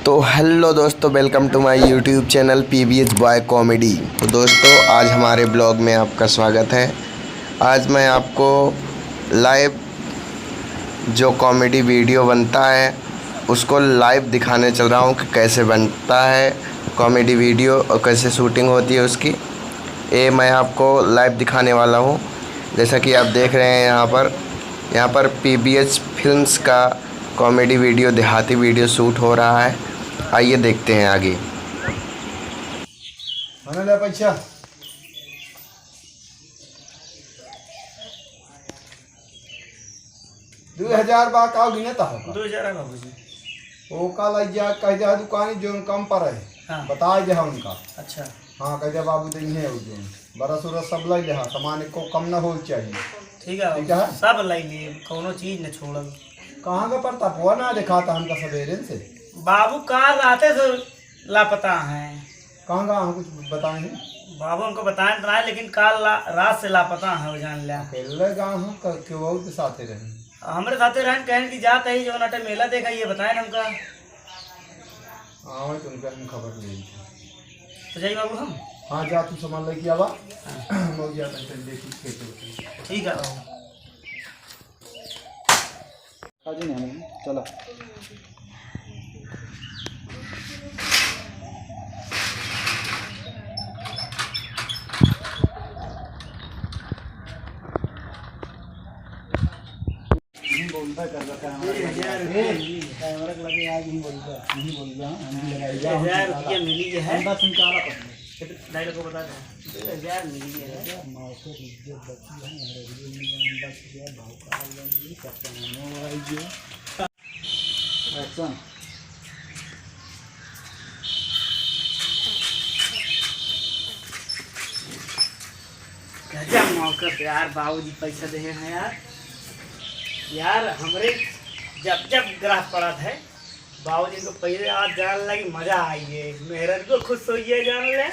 तो हेलो दोस्तों, welcome to my YouTube channel PBH boy comedy. तो दोस्तों, आज हमारे ब्लॉग में आपका स्वागत है। आज मैं आपको लाइव जो कॉमेडी वीडियो बनता है उसको लाइव दिखाने चल रहा हूँ कि कैसे बनता है कॉमेडी वीडियो और कैसे शूटिंग होती है उसकी। ये मैं आपको लाइव दिखाने वाला हूँ। जैसा कि आप देख रहे हैं यहाँ पर PBH फिल्म्स का कॉमेडी वीडियो, देहाती वीडियो शूट हो रहा है। आइए देखते हैं आगे। पैसा 2000 बा का गिनता हो 2000 बाबूजी। वो का लग जा कह जा दुकान जो कम पर है। हाँ। बता जा उनका। अच्छा। हाँ कह जा बाबू तो ये जो बरस उरस सब लग जा, सामान को कम ना हो चाहिए। ठीक है सब लाई लिए, कोनो चीज न छोड़ल। कहाँ का पड़ता हुआ ना दिखाता हमका सवेरे से। बाबू कहाँ रहते से लापता हैं। कहाँ का हम कुछ बताए हैं बाबू हमको बताए रहा है, लेकिन काल रात से लापता है। वो जान लिया अकेले गाँव हम क्यों के साथ रहे हमारे साथे रहन कहन की जात है जो नाटे मेला देखा, ये बताए हमका। हाँ तो उनका हम खबर ले तो जाइए बाबू हम। हाँ जा तू सामान लेके आवा। लोग जा ठीक है चलो। बोलता कर रहा कैमरा लगे आज नहीं बोलता नहीं बोल रहा हम लगाएगा 1000 रुपया मिली है। बंदा निकाला डायलॉग को बता दे 2000 मिली है। मौके की इज्जत बची है हमारे लिए बच गया भाव का लंबी कस्टमर आइए एक्शन। गजब मौका पे यार बाबूजी पैसा दे हैं यार हमरे जब जब ग्राफ पड़ा था बाबूजी को पहले आज जान लगी मजा आई है, मेहरत को खुश होइए जान ले।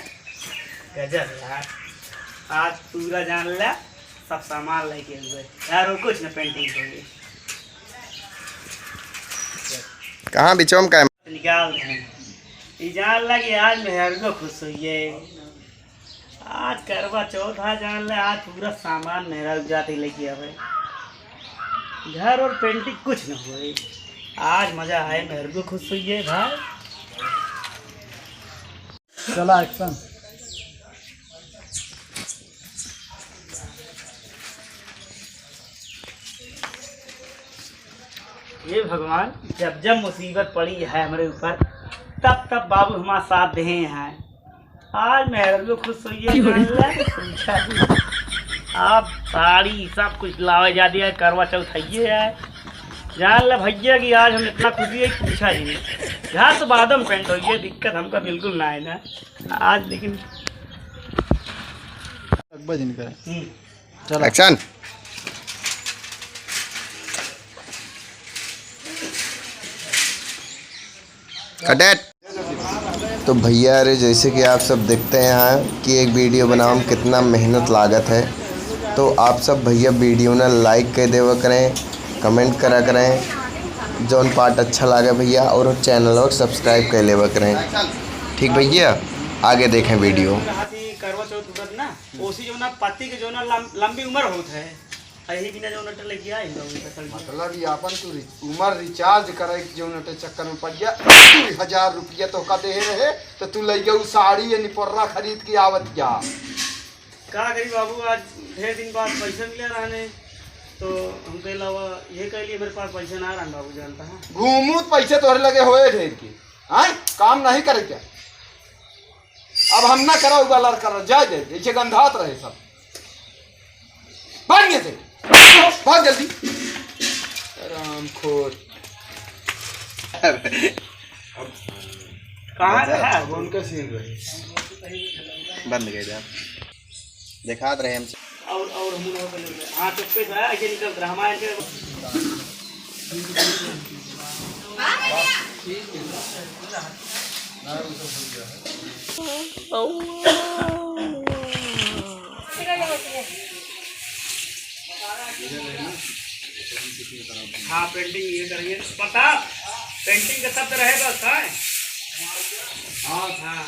गजब यार आज पूरा जान ले सब सामान लेके हुए यार, और कुछ न पेंटिंग होगी कहाँ बिचौम का निकाल ये जान लगी आज मेहर को खुश होइए। आज करवा चौथ है जान ले, आज पूरा सामान मेहर जाते लेके आवे, घर और पेंटिंग कुछ न हुए। आज मजा आए, मेहर को खुश हुई है भाई। चला एक्शन। ये भगवान जब जब मुसीबत पड़ी है हमारे ऊपर तब तब बाबू हमारा साथ दे हैं। आज मेहर को खुश हुई है। आप साड़ी सब कुछ लावे जा दिया, करवा चौथ है जान ले भैया कि आज हम इतना खुशी है पूछा ही नहीं। यहाँ तो बादम पेंट हो गई, दिक्कत हमका बिल्कुल ना है ना आज, लेकिन चल एक्शन। कटेट। तो भैया अरे जैसे कि आप सब देखते हैं यहाँ कि एक वीडियो बनाने में कितना मेहनत लागत है, तो आप सब भैया वीडियो ने लाइक कर देवा करें, कमेंट करा करें, जौन पार्ट अच्छा लगे भैया, और चैनल और सब्सक्राइब कर लेवा करें। ठीक भैया, आगे देखें वीडियो। करवा चौथ ना ओसी जो ना पति के जो ना लंबी उम्र होता है, यही बिना जो नट लेके आए मतलब ये अपन तू उम्र रिचार्ज करे जो नट चक्कर में पड़ गया 1000 रुपया तो का दे रहे तो तू ले गया साड़ी या निपर्रा खरीद के आवत क्या का करी बाबू। आज ढेर दिन बाद पैसा मिला रहने तो हम कह अलावा ये कह लिए मेरे पास पैसा ना रहा बाबू, जानता है घूमू पैसे तोहरे लगे होए ढेर के। हाँ काम नहीं करे क्या, अब हम ना करो वाला करो जाए दे जैसे गंधात रहे सब भाग गए थे। भाग जल्दी राम खोर कहाँ रहा उनका सीन रहे बंद गए दिखात रहे हमसे और हम हाँ चुपके था ऐसे निकल रामायण के हाँ पेंटिंग ये करेंगे पता पेंटिंग का शब्द रहेगा उसका हाँ हाँ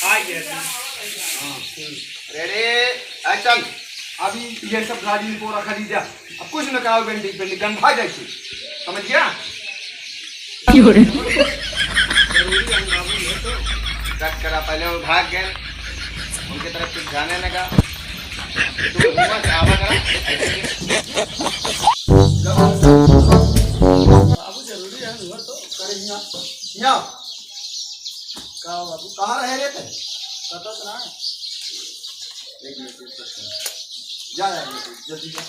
आ गया रेडी एक्शन। अभी ये सब गाड़ी में पूरा खरीदा, अब कुछ न कहो पेंटिंग पेंटिंग गंधा जाए, समझ गया? जरूरी है बाबू, ये तो कट करा, पहले वो भाग गए, उनके तरफ कुछ जाने लगा, तो घूमा से आवा करा बाबू जरूरी है हुआ तो करे यहाँ का बाबू कहाँ रहे रे थे? पता तो ना एक मिनट जा जल्दी जा।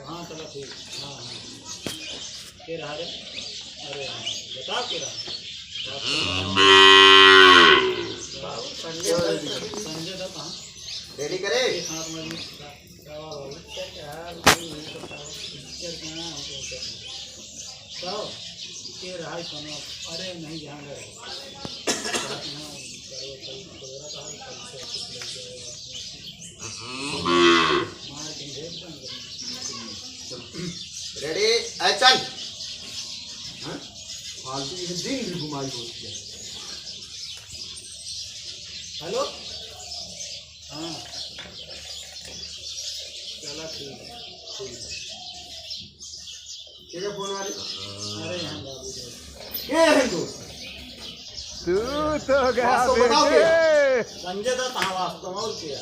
हाँ चलो ठीक। हाँ हाँ के रहा रे? अरे हाँ बताओ के रहा संजय दत्त। हाँ रेडी करे हाथ में के रहा सुनो। अरे नहीं ध्यान रेडी एक्शन। फालतू ये दिन भी घुमाई होती है। हेलो हाँ चलो ठीक है ठीक है फोन आ रही। अरे हम बाबू ये है दोस्त तू तो गया बेटे। संजय दत्त। हाँ वास्तव और किया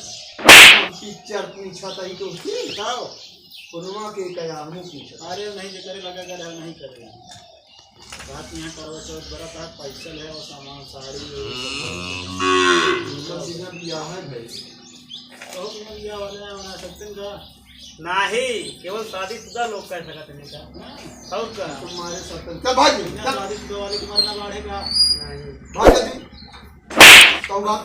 पिक्चर पूछा था ही तो बताओ फोनवा के कया हम पूछा। अरे नहीं जो करे लगा कर नहीं करे बात यहाँ करवा चौथ बड़ा था पैसा है और सामान साड़ी सीजन बिया है भाई तो बिया वाले बना सकते हैं का नहीं केवल शादीशुदा लोग कर सकते हैं का और का तुम्हारे साथ चल भाई चल शादीशुदा वाले को मरना बढ़ेगा नहीं भाग जल्दी कहूँगा